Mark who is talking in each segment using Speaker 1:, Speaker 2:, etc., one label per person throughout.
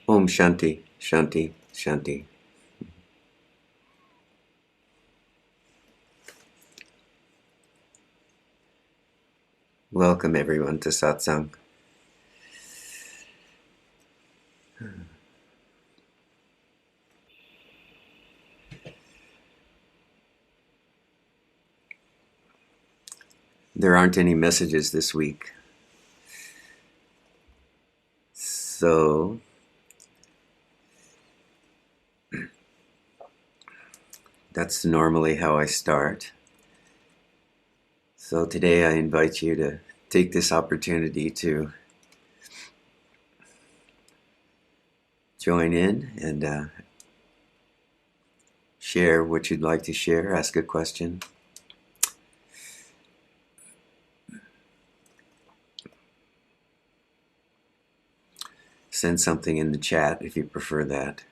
Speaker 1: Om Shanti, Shanti, Shanti. Welcome everyone to Satsang. There aren't any messages this week. So that's normally how I start. So today I invite you to take this opportunity to join in and share what you'd like to share, ask a question. Send something in the chat if you prefer that.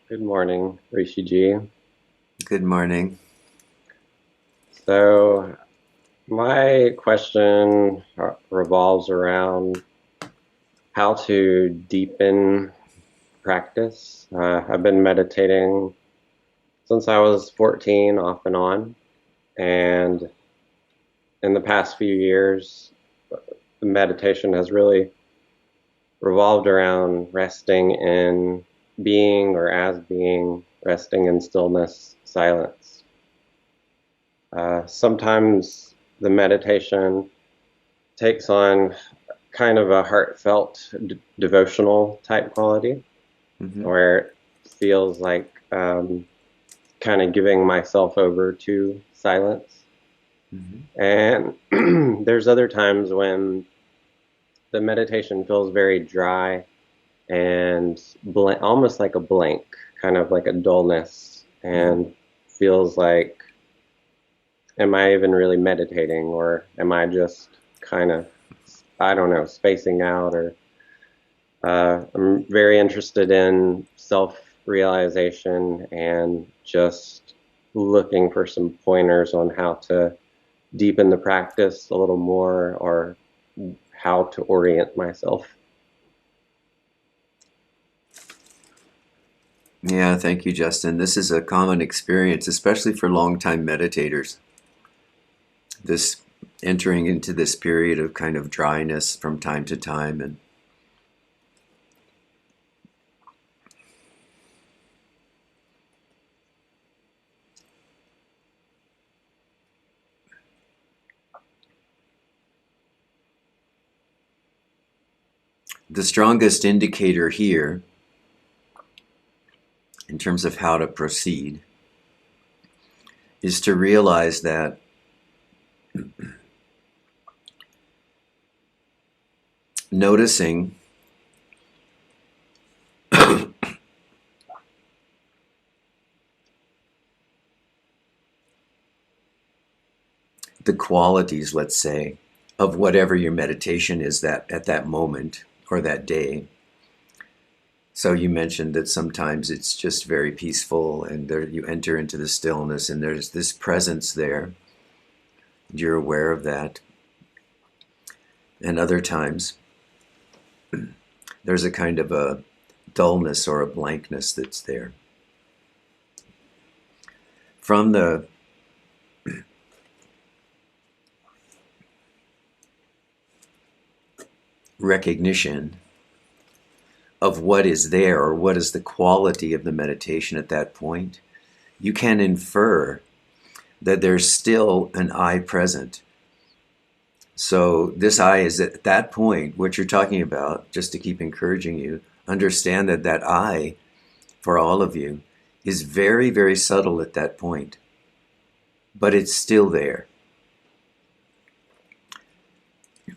Speaker 2: Good morning, RishiJi.
Speaker 1: Good morning.
Speaker 2: So my question revolves around how to deepen practice. I've been meditating since I was 14 off and on, and in the past few years, the meditation has really revolved around resting in being or as being, resting in stillness, silence. Sometimes the meditation takes on kind of a heartfelt devotional type quality, where it feels like kind of giving myself over to silence. And there's other times when the meditation feels very dry and almost like a blank, kind of like a dullness, and feels like, am I even really meditating, or am I just kind of, I don't know, spacing out? Or I'm very interested in self-realization and just looking for some pointers on how to deepen the practice a little more, or how to orient myself.
Speaker 1: Yeah, thank you, Justin. This is a common experience, especially for long-time meditators. This entering into this period of kind of dryness from time to time, and the strongest indicator here in terms of how to proceed is to realize that noticing the qualities, let's say, of whatever your meditation is that at that moment or that day. So you mentioned that sometimes it's just very peaceful, and there you enter into the stillness, and there's this presence there. You're aware of that. And other times there's a kind of a dullness or a blankness that's there. From the recognition of what is there, or what is the quality of the meditation at that point, you can infer that there's still an I present. So this I is at that point, what you're talking about, just to keep encouraging you, understand that that I, for all of you, is very, very subtle at that point. but it's still there.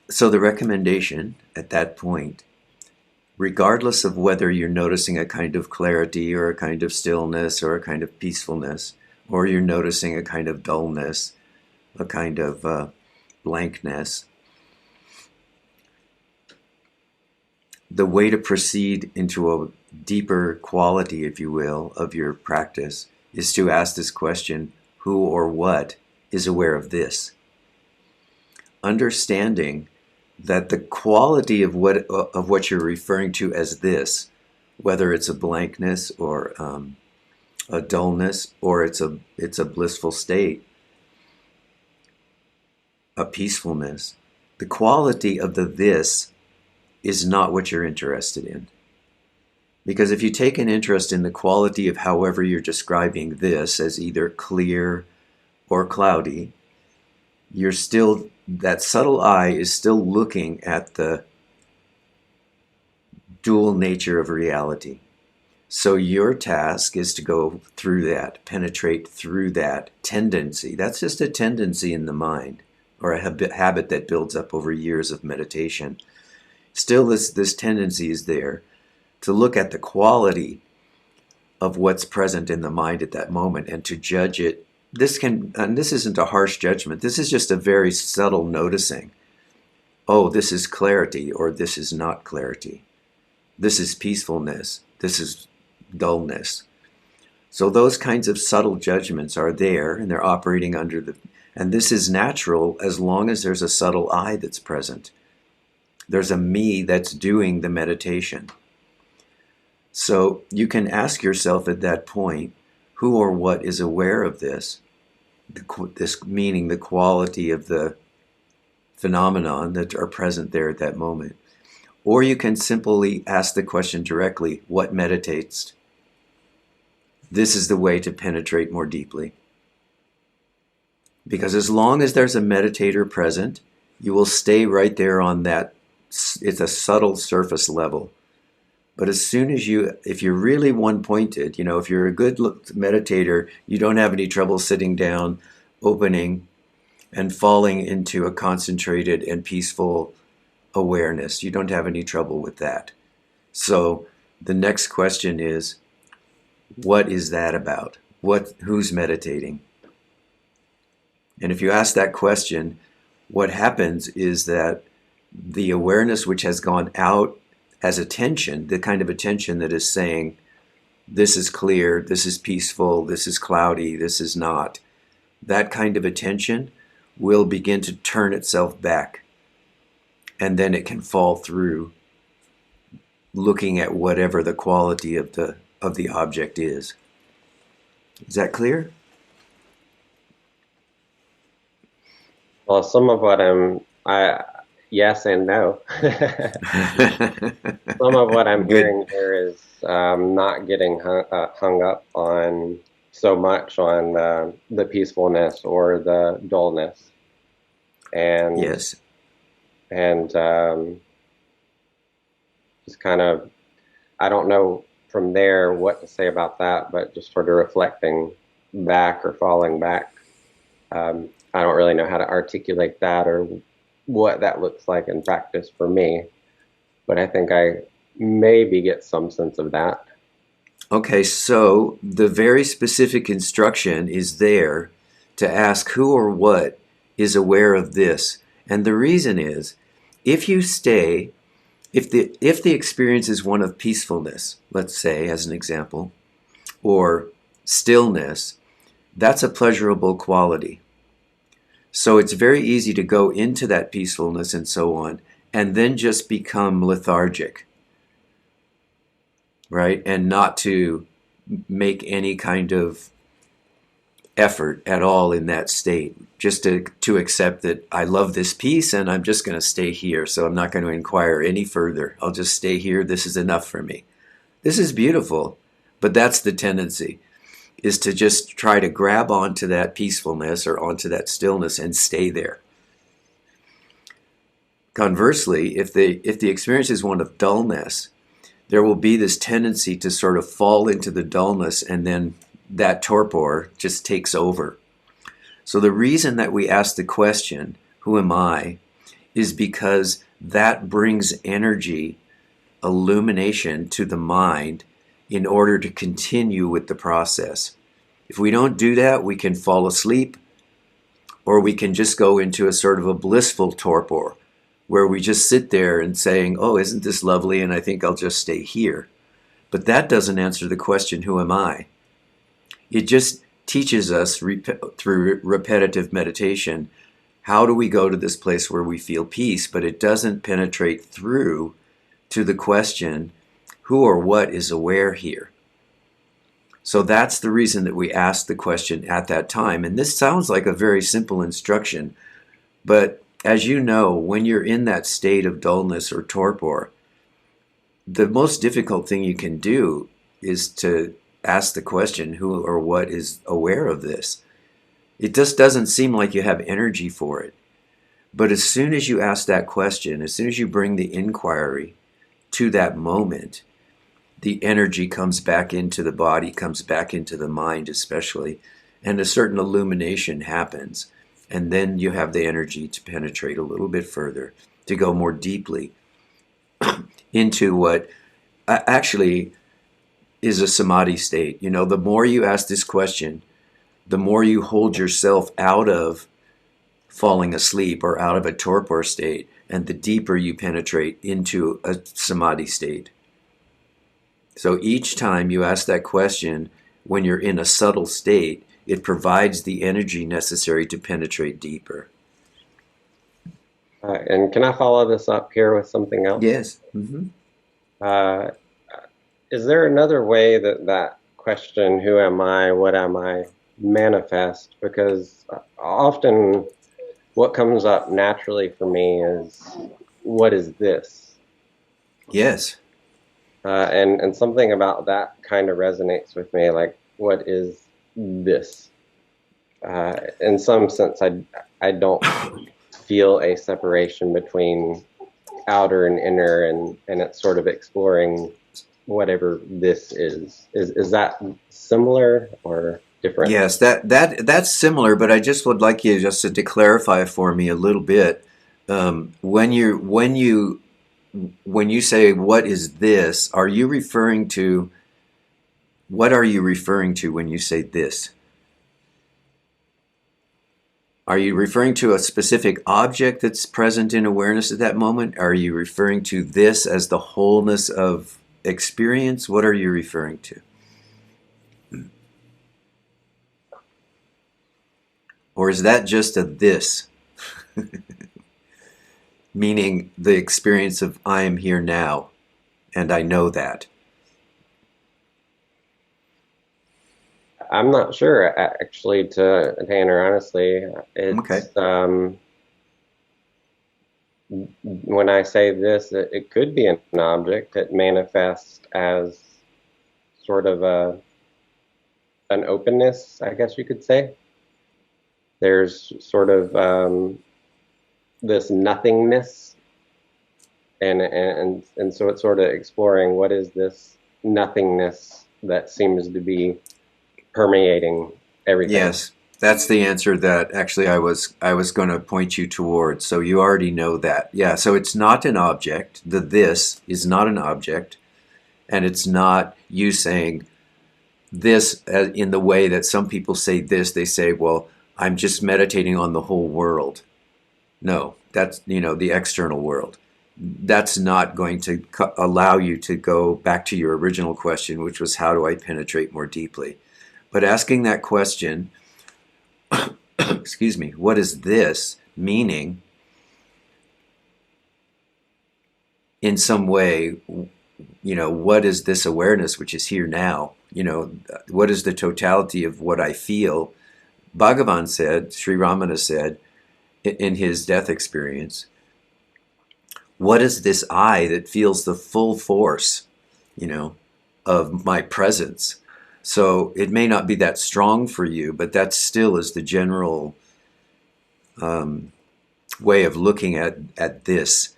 Speaker 1: So the recommendation at that point, regardless of whether you're noticing a kind of clarity or a kind of stillness or a kind of peacefulness, or you're noticing a kind of dullness, a kind of blankness, the way to proceed into a deeper quality, if you will, of your practice is to ask this question: who or what is aware of this? Understanding that the quality of what you're referring to as this, whether it's a blankness or a dullness, or it's a blissful state, a peacefulness, the quality of the this is not what you're interested in. Because if you take an interest in the quality of however you're describing this as either clear or cloudy, you're still, that subtle eye is still looking at the dual nature of reality. So your task is to go through that, penetrate through that tendency. That's just a tendency in the mind, or a habit that builds up over years of meditation. Still, this tendency is there to look at the quality of what's present in the mind at that moment and to judge it. And this isn't a harsh judgment. This is just a very subtle noticing. Oh, this is clarity, or this is not clarity. This is peacefulness. This is dullness. So those kinds of subtle judgments are there, and they're operating and this is natural as long as there's a subtle I that's present. There's a me that's doing the meditation. So you can ask yourself at that point, who or what is aware of this? This meaning the quality of the phenomenon that are present there at that moment. Or you can simply ask the question directly, what meditates? This is the way to penetrate more deeply. Because as long as there's a meditator present, you will stay right there on that. It's a subtle surface level. But as soon as if you're really one-pointed, if you're a good meditator, you don't have any trouble sitting down, opening, and falling into a concentrated and peaceful awareness. You don't have any trouble with that. So the next question is, what is that about? Who's meditating? And if you ask that question, what happens is that the awareness which has gone out as attention, the kind of attention that is saying, this is clear, this is peaceful, this is cloudy, this is not, that kind of attention will begin to turn itself back. And then it can fall through looking at whatever the quality of the object is. Is that clear?
Speaker 2: Well, some of what yes and no. Some of what I'm hearing here is not getting hung up on so much on the peacefulness or the dullness. And
Speaker 1: yes.
Speaker 2: And just kind of, I don't know from there what to say about that, but just sort of reflecting back or falling back. I don't really know how to articulate that or what that looks like in practice for me, but I think I maybe get some sense of that.
Speaker 1: Okay, so the very specific instruction is there to ask who or what is aware of this. And the reason is, if the experience is one of peacefulness, let's say, as an example, or stillness, that's a pleasurable quality. So it's very easy to go into that peacefulness and so on, and then just become lethargic, right? And not to make any kind of effort at all in that state, just to accept that I love this piece and I'm just going to stay here, so I'm not going to inquire any further. I'll just stay here. This is enough for me. This is beautiful, but that's the tendency, is to just try to grab onto that peacefulness or onto that stillness and stay there. Conversely, if the experience is one of dullness, there will be this tendency to sort of fall into the dullness, and then that torpor just takes over. So the reason that we ask the question, who am I, is because that brings energy, illumination to the mind in order to continue with the process. If we don't do that, we can fall asleep, or we can just go into a sort of a blissful torpor where we just sit there and saying, oh, isn't this lovely? And I think I'll just stay here. But that doesn't answer the question, who am I? It just teaches us through repetitive meditation, how do we go to this place where we feel peace? But it doesn't penetrate through to the question, who or what is aware here? So that's the reason that we asked the question at that time. And this sounds like a very simple instruction, but as you know, when you're in that state of dullness or torpor, the most difficult thing you can do is to ask the question, who or what is aware of this? It just doesn't seem like you have energy for it. But as soon as you ask that question, as soon as you bring the inquiry to that moment, the energy comes back into the body, comes back into the mind especially, and a certain illumination happens. And then you have the energy to penetrate a little bit further, to go more deeply into what actually is a samadhi state. You know, the more you ask this question, the more you hold yourself out of falling asleep or out of a torpor state, and the deeper you penetrate into a samadhi state. So each time you ask that question, when you're in a subtle state, it provides the energy necessary to penetrate deeper.
Speaker 2: And can I follow this up here with something else?
Speaker 1: Yes. Mm-hmm.
Speaker 2: Is there another way that question, who am I, what am I, manifest? Because often what comes up naturally for me is, what is this?
Speaker 1: Yes.
Speaker 2: And something about that kind of resonates with me, like, what is this? In some sense, I don't feel a separation between outer and inner, and it's sort of exploring whatever this is. Is that similar or different?
Speaker 1: Yes, that's similar, but I just would like you just to clarify for me a little bit. When you say, what is this, are you referring to, what are you referring to when you say this? Are you referring to a specific object that's present in awareness at that moment? Are you referring to this as the wholeness of experience? What are you referring to? Or is that just a this? Meaning the experience of I am here now, and I know that.
Speaker 2: I'm not sure, actually, to answer honestly. It's,
Speaker 1: okay.
Speaker 2: When I say this, it could be an object that manifests as sort of an openness, I guess you could say. There's sort of this nothingness, and so it's sort of exploring, what is this nothingness that seems to be permeating everything.
Speaker 1: Yes, that's the answer that actually I was going to point you towards. So you already know that. Yeah, so it's not an object. The this is not an object, and it's not you saying this in the way that some people say this. They say, well, I'm just meditating on the whole world. No, that's, the external world. That's not going to allow you to go back to your original question, which was, how do I penetrate more deeply? But asking that question, excuse me, what is this, meaning in some way, what is this awareness which is here now? What is the totality of what I feel? Bhagavan said, Sri Ramana said, in his death experience, what is this I that feels the full force, of my presence? So it may not be that strong for you, but that still is the general way of looking at this,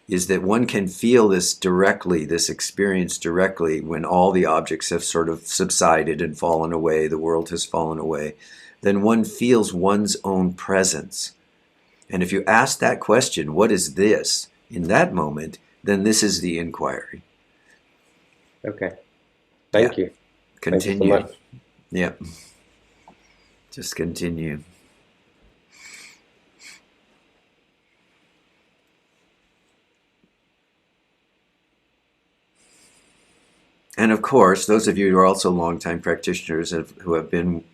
Speaker 1: is that one can feel this directly, this experience directly, when all the objects have sort of subsided and fallen away, the world has fallen away. then one feels one's own presence. And if you ask that question, what is this, in that moment, then this is the inquiry.
Speaker 2: Okay. Thank you.
Speaker 1: Continue.
Speaker 2: Thank you so much.
Speaker 1: Yeah. Just continue. And of course, those of you who are also longtime practitioners who have been,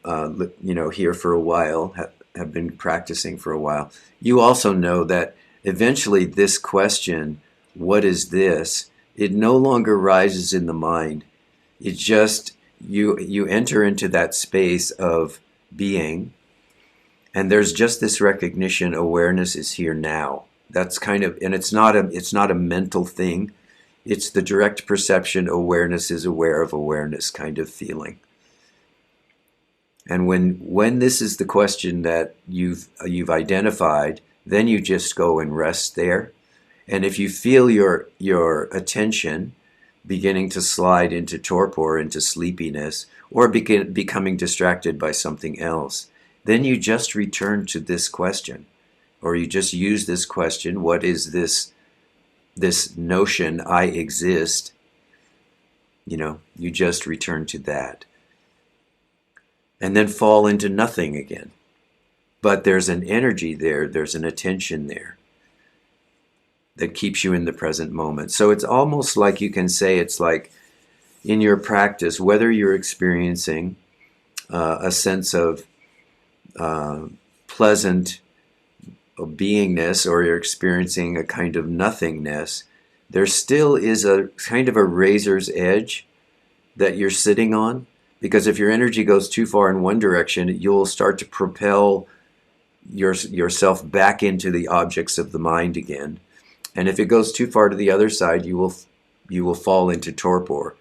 Speaker 1: here for a while, have been practicing for a while, you also know that eventually this question, what is this? It no longer rises in the mind. It just, you enter into that space of being, and there's just this recognition, awareness is here now. That's kind of, and it's not a mental thing. It's the direct perception, awareness is aware of awareness kind of feeling. And when this is the question that you've identified, then you just go and rest there. And if you feel your attention beginning to slide into torpor, into sleepiness, or becoming distracted by something else, then you just return to this question, or you just use this question, what is this notion, I exist? You just return to that. And then fall into nothing again. But there's an energy there, there's an attention there that keeps you in the present moment. So it's almost like you can say it's like in your practice, whether you're experiencing a sense of pleasant beingness or you're experiencing a kind of nothingness, there still is a kind of a razor's edge that you're sitting on. Because if your energy goes too far in one direction, you'll start to propel yourself back into the objects of the mind again. And if it goes too far to the other side, you will fall into torpor.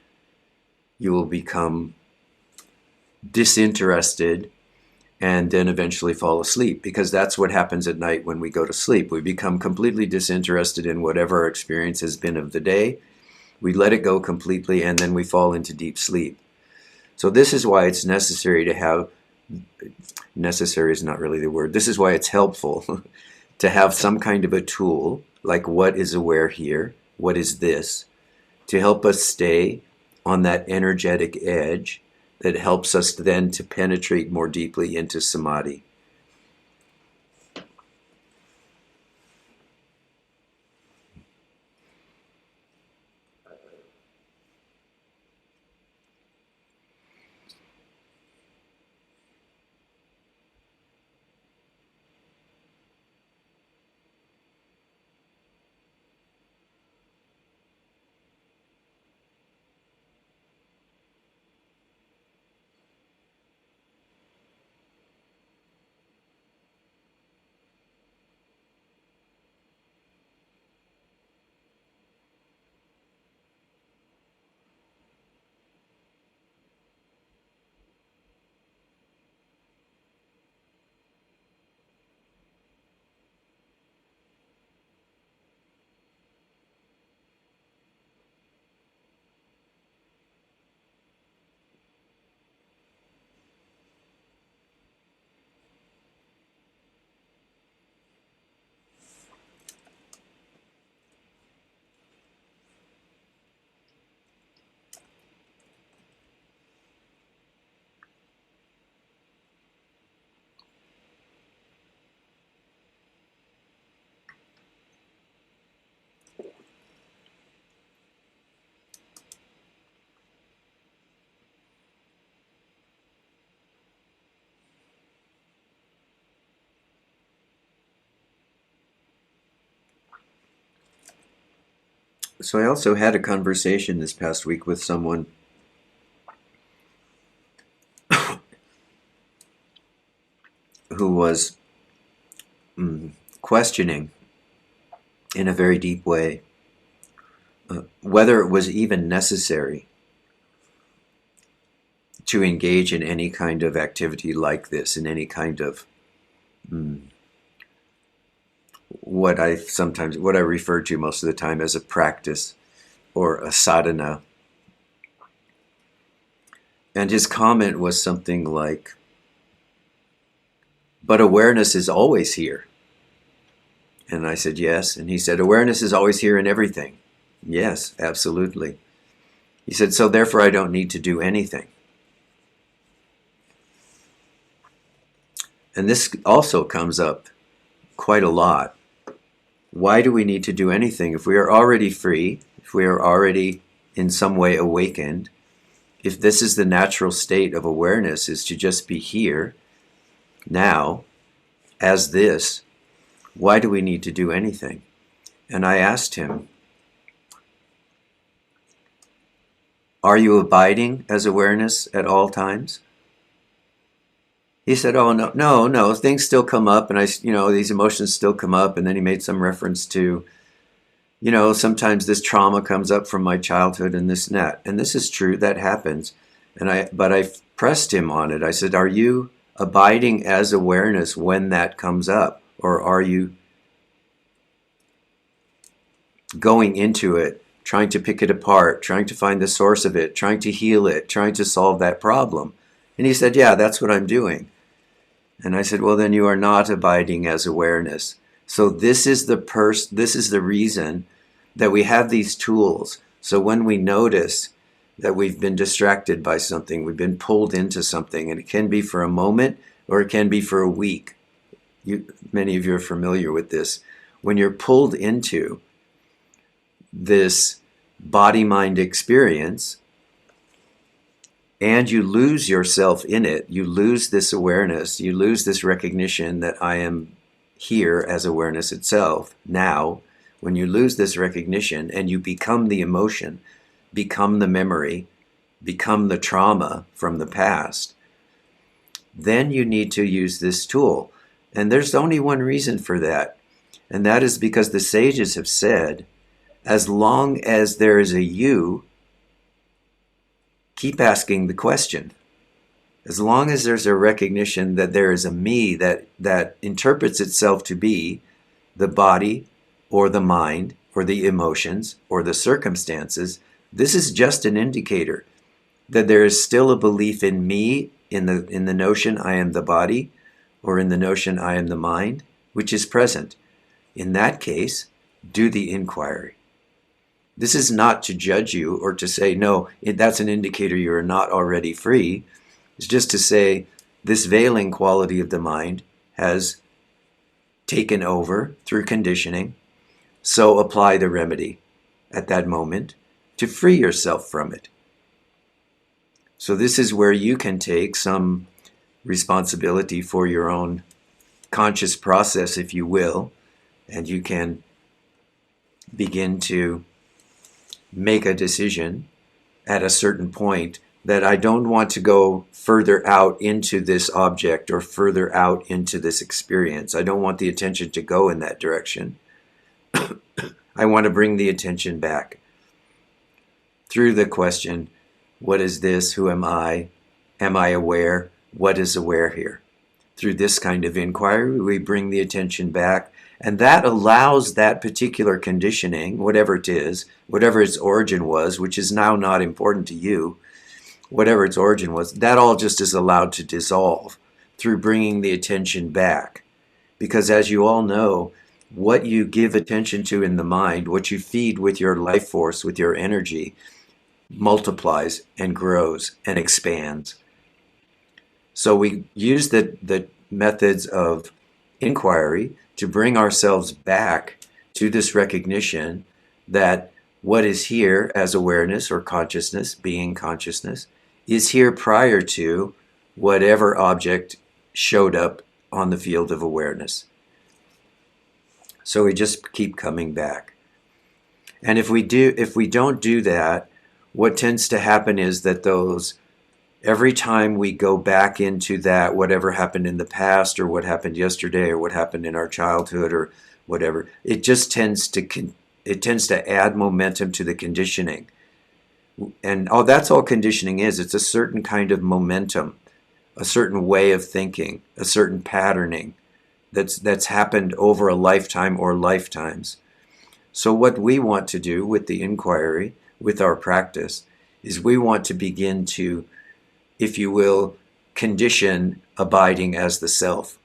Speaker 1: You will become disinterested and then eventually fall asleep, because that's what happens at night when we go to sleep. We become completely disinterested in whatever our experience has been of the day. We let it go completely, and then we fall into deep sleep. So this is why it's necessary to have, necessary is not really the word, this is why it's helpful to have some kind of a tool, like what is aware here, what is this, to help us stay on that energetic edge that helps us then to penetrate more deeply into samadhi. So I also had a conversation this past week with someone who was questioning in a very deep way whether it was even necessary to engage in any kind of activity like this, in any kind of what I refer to most of the time as a practice or a sadhana. And his comment was something like, but awareness is always here. And I said, yes. And he said, awareness is always here in everything. Yes, absolutely. He said, so therefore I don't need to do anything. And this also comes up quite a lot. Why do we need to do anything? If we are already free, if we are already in some way awakened, if this is the natural state of awareness, is to just be here, now, as this, why do we need to do anything? And I asked him, are you abiding as awareness at all times? He said, oh, no, things still come up, and these emotions still come up. And then he made some reference to, sometimes this trauma comes up from my childhood and this and that. And this is true, that happens. But I pressed him on it. I said, are you abiding as awareness when that comes up? Or are you going into it, trying to pick it apart, trying to find the source of it, trying to heal it, trying to solve that problem? And he said, yeah, that's what I'm doing. And I said, well, then you are not abiding as awareness. So this is the reason that we have these tools. So when we notice that we've been distracted by something, we've been pulled into something, and it can be for a moment or it can be for a week. Many of you are familiar with this. When you're pulled into this body-mind experience, and you lose yourself in it, you lose this awareness, you lose this recognition that I am here as awareness itself. Now, when you lose this recognition and you become the emotion, become the memory, become the trauma from the past, then you need to use this tool. And there's only one reason for that, and that is because the sages have said, as long as there is a you, keep asking the question. As long as there's a recognition that there is a me that interprets itself to be the body or the mind or the emotions or the circumstances, this is just an indicator that there is still a belief in me, in the notion I am the body, or in the notion I am the mind, which is present. In that case, do the inquiry. This is not to judge you or to say, no, that's an indicator you are not already free. It's just to say this veiling quality of the mind has taken over through conditioning. So apply the remedy at that moment to free yourself from it. So this is where you can take some responsibility for your own conscious process, if you will, and you can begin to make a decision at a certain point that I don't want to go further out into this object or further out into this experience. I don't want the attention to go in that direction. I want to bring the attention back through the question, what is this? Who am I? Am I aware? What is aware here? Through this kind of inquiry, we bring the attention back, and that allows that particular conditioning, whatever it is, whatever its origin was, which is now not important to you, whatever its origin was, that all just is allowed to dissolve through bringing the attention back. Because as you all know, what you give attention to in the mind, what you feed with your life force, with your energy, multiplies and grows and expands. So we use the methods of inquiry to bring ourselves back to this recognition that what is here as awareness or consciousness, being consciousness, is here prior to whatever object showed up on the field of awareness. So we just keep coming back. And if we don't do that, what tends to happen is that every time we go back into that, whatever happened in the past or what happened yesterday or what happened in our childhood or whatever, it just tends to add momentum to the conditioning. And that's all conditioning is. It's a certain kind of momentum, a certain way of thinking, a certain patterning that's happened over a lifetime or lifetimes. So what we want to do with the inquiry, with our practice, is we want to begin to, if you will, condition abiding as the self.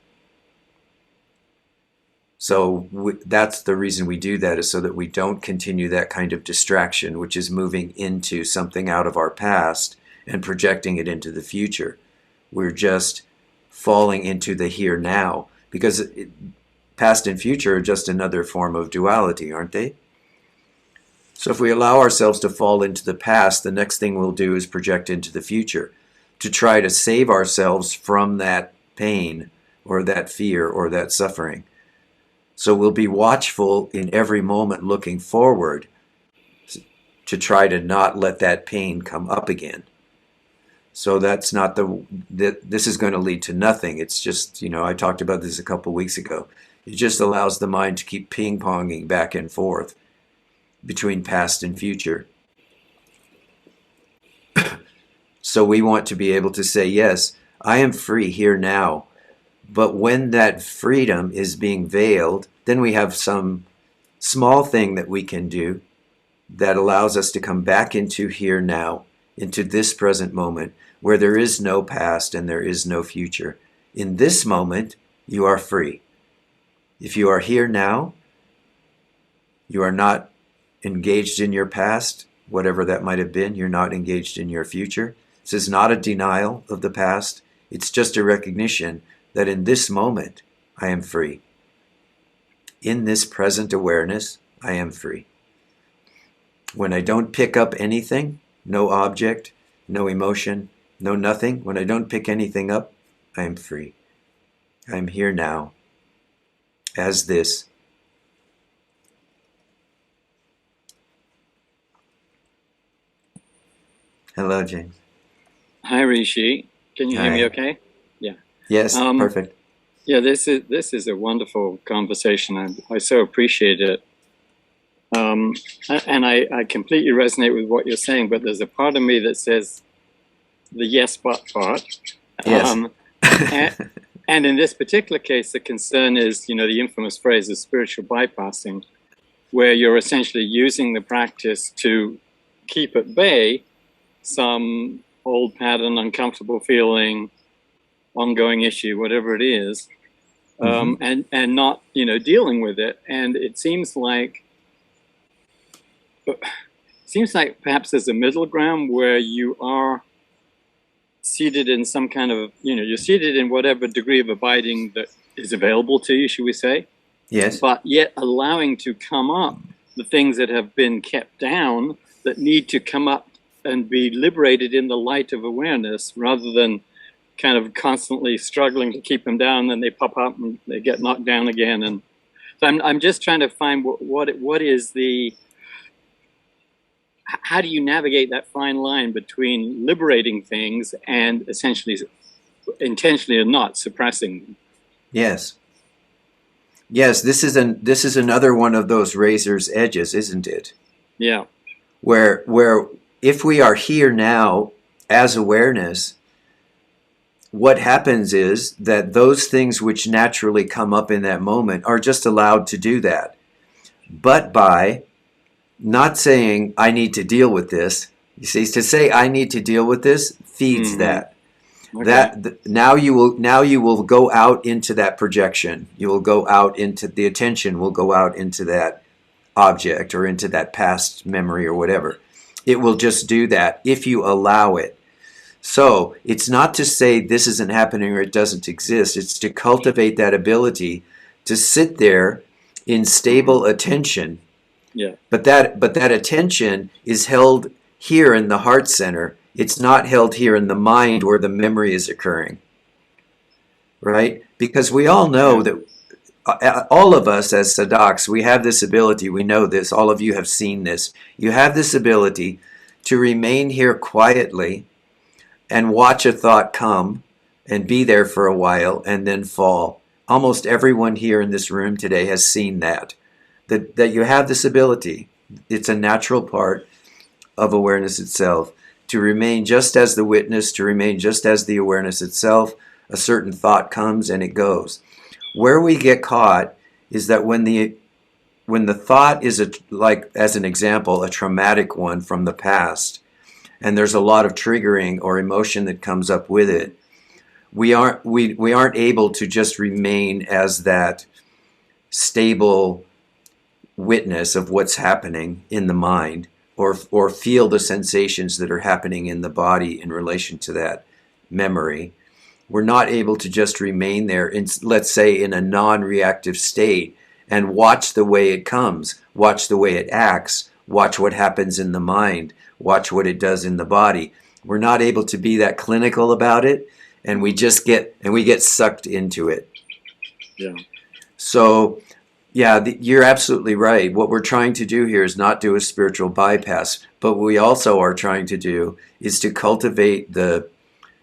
Speaker 1: So that's the reason we do that, is so that we don't continue that kind of distraction, which is moving into something out of our past and projecting it into the future. We're just falling into the here now, because past and future are just another form of duality, aren't they? So if we allow ourselves to fall into the past, the next thing we'll do is project into the future to try to save ourselves from that pain or that fear or that suffering. So we'll be watchful in every moment looking forward to try to not let that pain come up again. So that's not this is going to lead to nothing. It's just, I talked about this a couple weeks ago. It just allows the mind to keep ping-ponging back and forth between past and future. So we want to be able to say, yes, I am free here now. But when that freedom is being veiled, then we have some small thing that we can do that allows us to come back into here now, into this present moment, where there is no past and there is no future. In this moment, you are free. If you are here now, you are not engaged in your past, whatever that might have been. You're not engaged in your future. This is not a denial of the past. It's just a recognition that in this moment, I am free. In this present awareness, I am free. When I don't pick up anything, no object, no emotion, no nothing, when I don't pick anything up, I am free. I am here now, as this. Hello, James.
Speaker 3: Hi, Rishi. Can you hear me
Speaker 1: Hi.
Speaker 3: okay? Yeah.
Speaker 1: Yes, perfect.
Speaker 3: Yeah, this is a wonderful conversation. I so appreciate it. And I completely resonate with what you're saying, but there's a part of me that says the yes but part.
Speaker 1: Yes.
Speaker 3: And in this particular case, the concern is, the infamous phrase of spiritual bypassing, where you're essentially using the practice to keep at bay some old pattern, uncomfortable feeling, ongoing issue, whatever it is, and not, dealing with it. And it seems like perhaps there's a middle ground where you are seated in some kind of, you're seated in whatever degree of abiding that is available to you, should we say?
Speaker 1: Yes.
Speaker 3: But yet allowing to come up the things that have been kept down that need to come up and be liberated in the light of awareness, rather than kind of constantly struggling to keep them down, and then they pop up and they get knocked down again. And so I'm just trying to find what is the, how do you navigate that fine line between liberating things and essentially intentionally or not suppressing them?
Speaker 1: Yes. Yes, this is another one of those razor's edges, isn't it?
Speaker 3: Yeah.
Speaker 1: Where if we are here now as awareness, what happens is that those things which naturally come up in that moment are just allowed to do that. But by not saying, I need to deal with this, you see, to say, I need to deal with this feeds that. Okay. Now you will go out into that projection. You will go out into the attention, will go out into that object or into that past memory or whatever. It will just do that if you allow it. So it's not to say this isn't happening or it doesn't exist. It's to cultivate that ability to sit there in stable attention.
Speaker 3: Yeah.
Speaker 1: But that attention is held here in the heart center. It's not held here in the mind where the memory is occurring. Right? Because we all know that all of us as sadhaks, we have this ability, we know this, all of you have seen this. You have this ability to remain here quietly and watch a thought come and be there for a while and then fall. Almost everyone here in this room today has seen that you have this ability. It's a natural part of awareness itself to remain just as the witness, to remain just as the awareness itself. A certain thought comes and it goes. Where we get caught is that when the thought is like, as an example, a traumatic one from the past, and there's a lot of triggering or emotion that comes up with it, we aren't able to just remain as that stable witness of what's happening in the mind, or feel the sensations that are happening in the body in relation to that memory. We're not able to just remain there in, let's say, in a non-reactive state and watch the way it comes, watch the way it acts, watch what happens in the mind, watch what it does in the body. We're not able to be that clinical about it, and we get sucked into it.
Speaker 3: Yeah.
Speaker 1: So, yeah, you're absolutely right. What we're trying to do here is not do a spiritual bypass, but what we also are trying to do is to cultivate the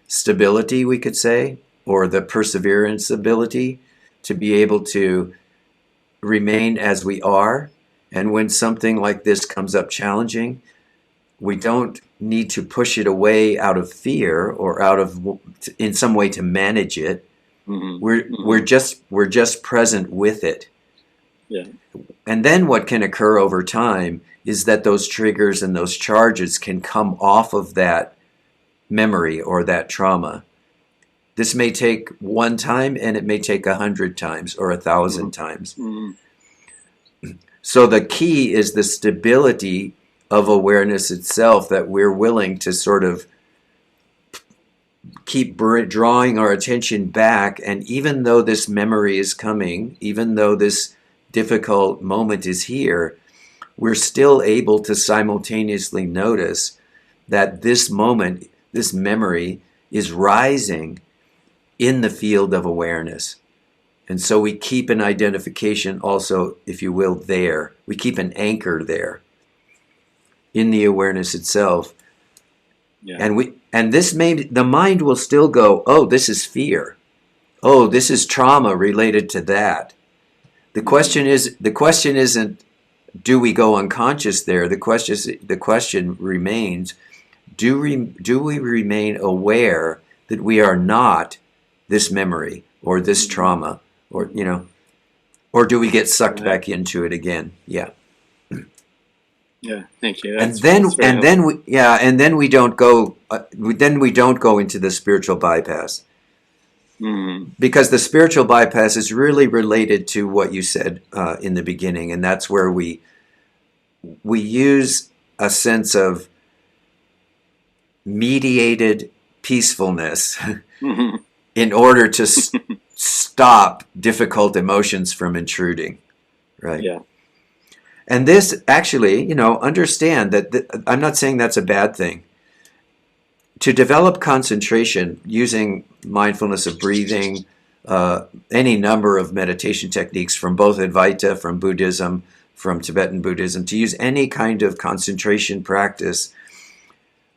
Speaker 1: stability, we could say, or the perseverance ability to be able to remain as we are. And when something like this comes up challenging, we don't need to push it away out of fear or out of in some way to manage it. We're just present with it.
Speaker 3: Yeah.
Speaker 1: And then what can occur over time is that those triggers and those charges can come off of that memory or that trauma. This may take one time, and it may take 100 times or 1,000 times. So the key is the stability of awareness itself, that we're willing to sort of keep drawing our attention back. And even though this memory is coming, even though this difficult moment is here, we're still able to simultaneously notice that this moment, this memory, is rising in the field of awareness. And so we keep an identification also, if you will, there. We keep an anchor there in the awareness itself. Yeah. And the mind will still go, oh, this is fear. Oh, this is trauma related to that. The question isn't, do we go unconscious there? The question remains, do we remain aware that we are not this memory or this trauma, or or do we get sucked back into it again? Yeah.
Speaker 3: Yeah, thank you.
Speaker 1: And then we don't go into the spiritual bypass. Because the spiritual bypass is really related to what you said in the beginning, and that's where we use a sense of mediated peacefulness in order to stop difficult emotions from intruding, right?
Speaker 3: Yeah.
Speaker 1: And this actually, understand that I'm not saying that's a bad thing. To develop concentration using mindfulness of breathing, any number of meditation techniques from both Advaita, from Buddhism, from Tibetan Buddhism, to use any kind of concentration practice,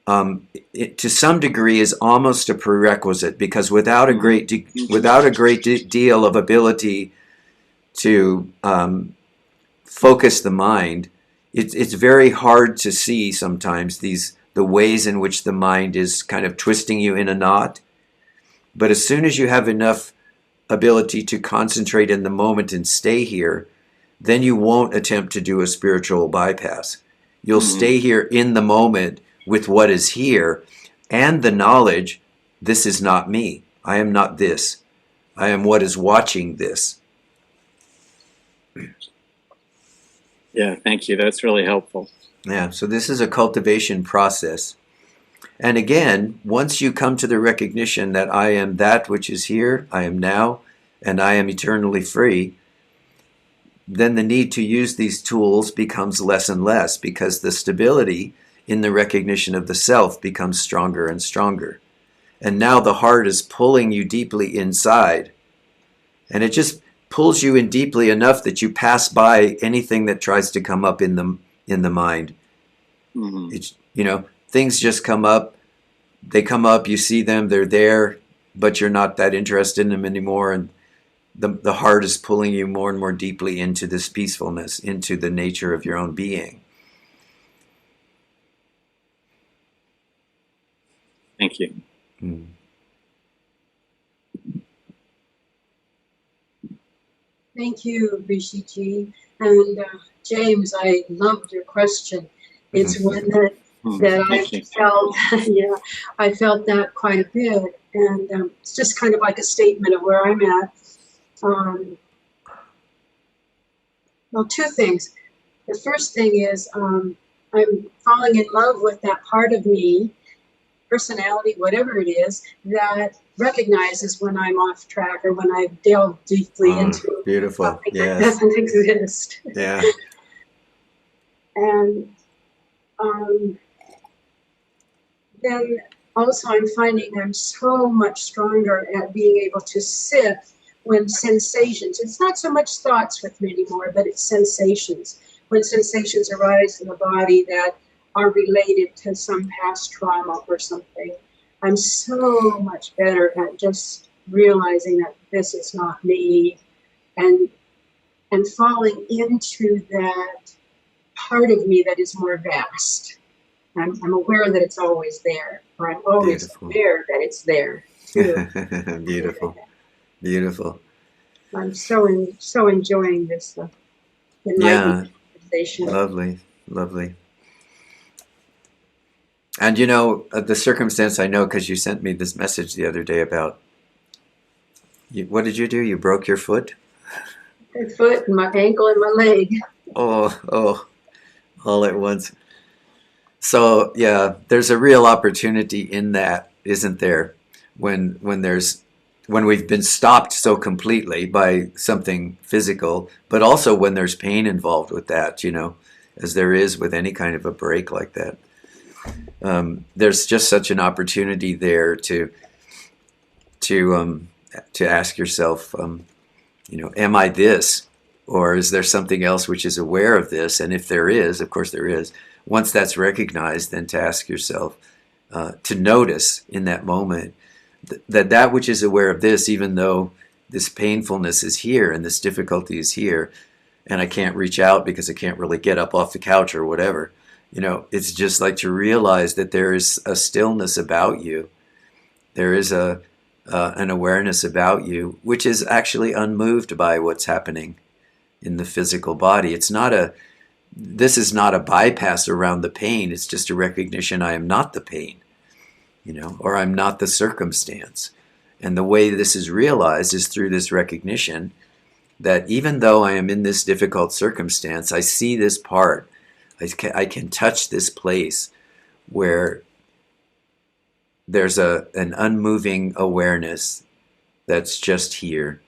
Speaker 1: to some degree is almost a prerequisite, because without a great deal of ability to focus the mind, it's very hard to see sometimes the ways in which the mind is kind of twisting you in a knot. But as soon as you have enough ability to concentrate in the moment and stay here, then you won't attempt to do a spiritual bypass. You'll stay here in the moment with what is here, and the knowledge, this is not me. I am not this. I am what is watching this.
Speaker 3: Yeah, thank you. That's really helpful.
Speaker 1: Yeah, so this is a cultivation process. And again, once you come to the recognition that I am that which is here, I am now, and I am eternally free, then the need to use these tools becomes less and less, because the stability in the recognition of the self becomes stronger and stronger. And now the heart is pulling you deeply inside. And it just pulls you in deeply enough that you pass by anything that tries to come up in the mind. It's, things just come up. They come up, you see them, they're there, but you're not that interested in them anymore. And the heart is pulling you more and more deeply into this peacefulness, into the nature of your own being.
Speaker 3: Thank you.
Speaker 4: Thank you, RishiJi. And James, I loved your question. It's one that I felt, I felt that quite a bit. And it's just kind of like a statement of where I'm at. Well, two things. The first thing is I'm falling in love with that part of me, personality, whatever it is, that recognizes when I'm off track or when I've delved deeply into
Speaker 1: beautiful.
Speaker 4: something
Speaker 1: Yes.
Speaker 4: that doesn't exist.
Speaker 1: Yeah.
Speaker 4: And then also I'm finding I'm so much stronger at being able to sit when sensations, it's not so much thoughts with me anymore, but it's sensations. When sensations arise in the body that are related to some past trauma or something, I'm so much better at just realizing that this is not me, and falling into that part of me that is more vast. I'm aware that it's always there, or I'm always
Speaker 1: Beautiful.
Speaker 4: aware that it's there too.
Speaker 1: Beautiful. Beautiful.
Speaker 4: I'm so enjoying this enlightening conversation.
Speaker 1: Lovely. Lovely. And you know, the circumstance I know because you sent me this message the other day about, what did you do? You broke your foot?
Speaker 4: My foot and my ankle and my leg.
Speaker 1: Oh, all at once. So yeah, there's a real opportunity in that, isn't there? When we've been stopped so completely by something physical, but also when there's pain involved with that, you know, as there is with any kind of a break like that. There's just such an opportunity there to ask yourself, you know, am I this, or is there something else which is aware of this? And if there is, of course there is. Once that's recognized, then to ask yourself, to notice in that moment that which is aware of this, even though this painfulness is here and this difficulty is here, and I can't reach out because I can't really get up off the couch or whatever. You know, it's just like to realize that there is a stillness about you. There is an awareness about you, which is actually unmoved by what's happening in the physical body. This is not a bypass around the pain. It's just a recognition I am not the pain, you know, or I'm not the circumstance. And the way this is realized is through this recognition that even though I am in this difficult circumstance, I see this part. I can touch this place where there's an unmoving awareness that's just here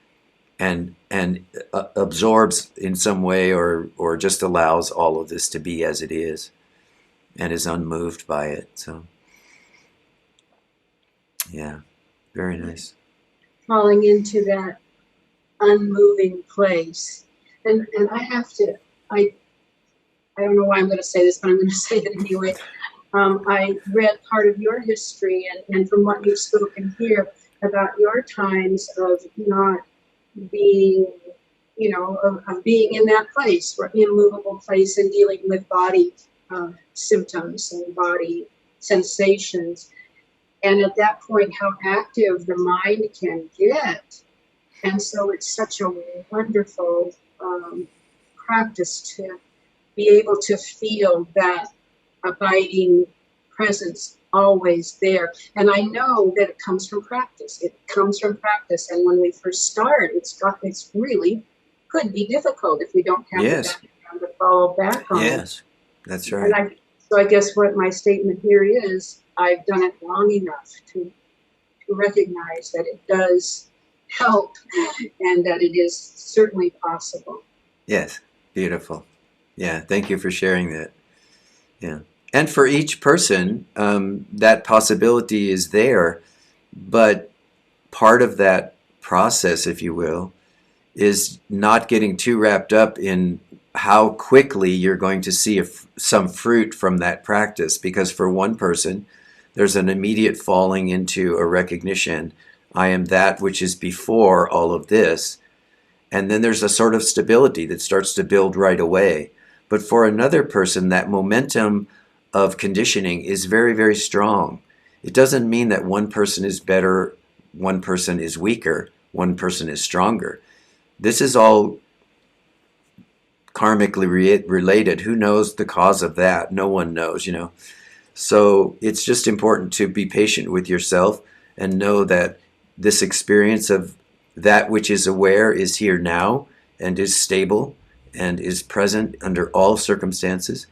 Speaker 1: and absorbs in some way or just allows all of this to be as it is and is unmoved by it. So, yeah, very nice.
Speaker 4: Falling into that unmoving place. And I have to, I don't know why I'm going to say this, but I'm going to say it anyway. I read part of your history and from what you've spoken here about your times of not being, you know, of being in that place, or immovable place, and dealing with body symptoms and body sensations. And at that point, how active the mind can get. And so it's such a wonderful practice to be able to feel that abiding presence always there. And I know that it comes from practice. It comes from practice. And when we first start, it's really could be difficult if we don't have the background to follow back on.
Speaker 1: Yes, that's right.
Speaker 4: So I guess what my statement here is, I've done it long enough to recognize that it does help and that it is certainly possible.
Speaker 1: Yes, beautiful. Yeah, thank you for sharing that. Yeah. And for each person, that possibility is there, but part of that process, if you will, is not getting too wrapped up in how quickly you're going to see some fruit from that practice. Because for one person, there's an immediate falling into a recognition, I am that which is before all of this. And then there's a sort of stability that starts to build right away. But for another person, that momentum of conditioning is very, very strong. It doesn't mean that one person is better, one person is weaker, one person is stronger. This is all karmically related. Who knows the cause of that? No one knows, you know. So it's just important to be patient with yourself and know that this experience of that which is aware is here now and is stable and is present under all circumstances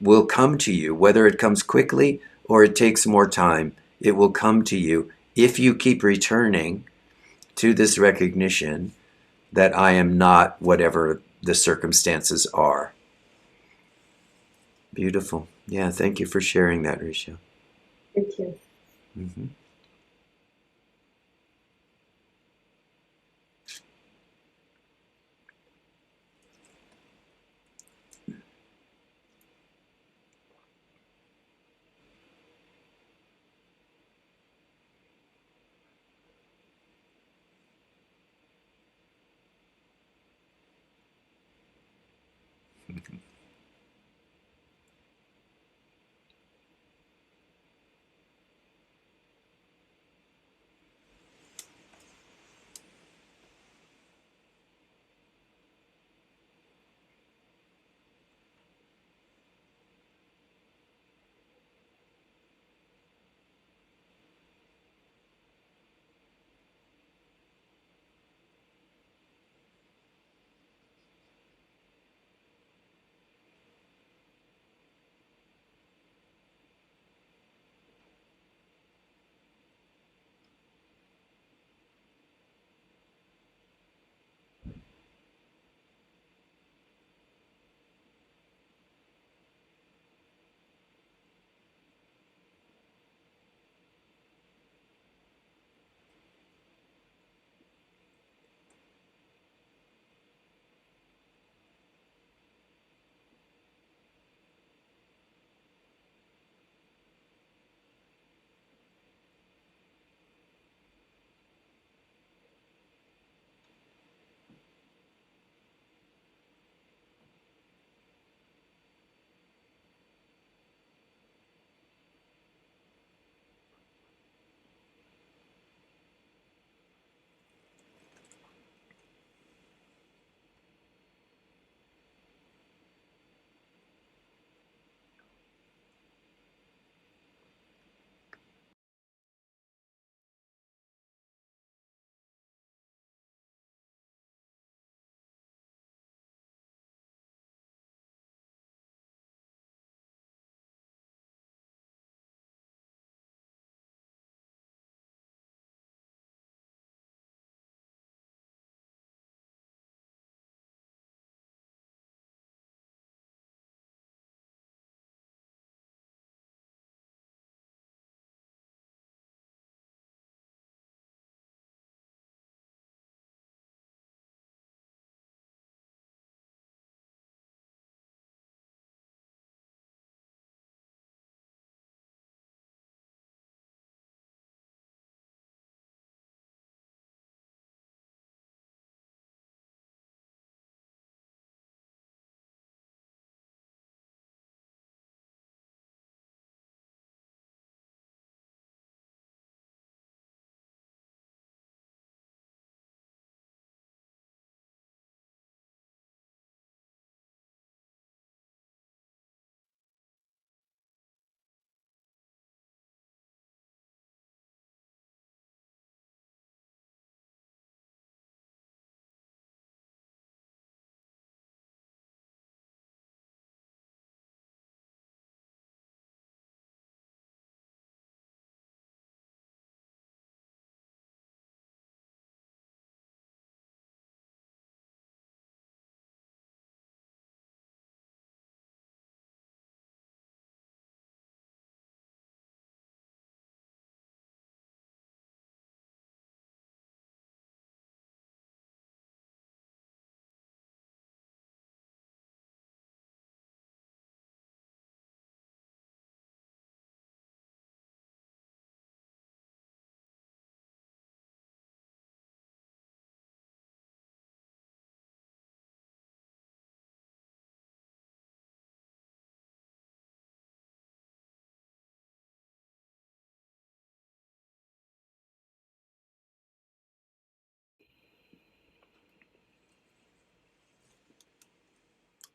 Speaker 1: will come to you, whether it comes quickly or it takes more time. It will come to you if you keep returning to this recognition that I am not whatever the circumstances are. Beautiful. Yeah, thank you for sharing that, Rishi.
Speaker 4: Thank you.
Speaker 1: Mm-hmm.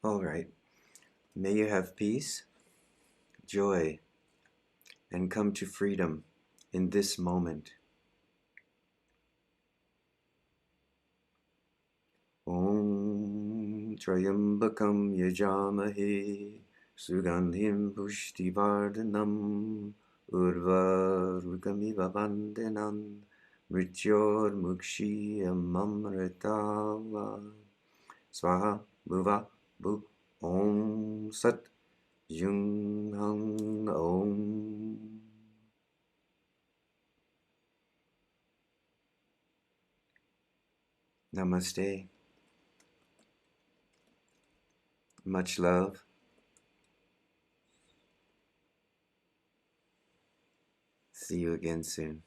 Speaker 1: All right. May you have peace, joy, and come to freedom in this moment. Om Trayambakam yajamahe Sugandhim pushtivardhanam Urvarukamiva vandanam Mrityor mukshiyam amritava Swaha bhuva bhu Om Sat Jung Hang Om. Namaste. Much love. See you again soon.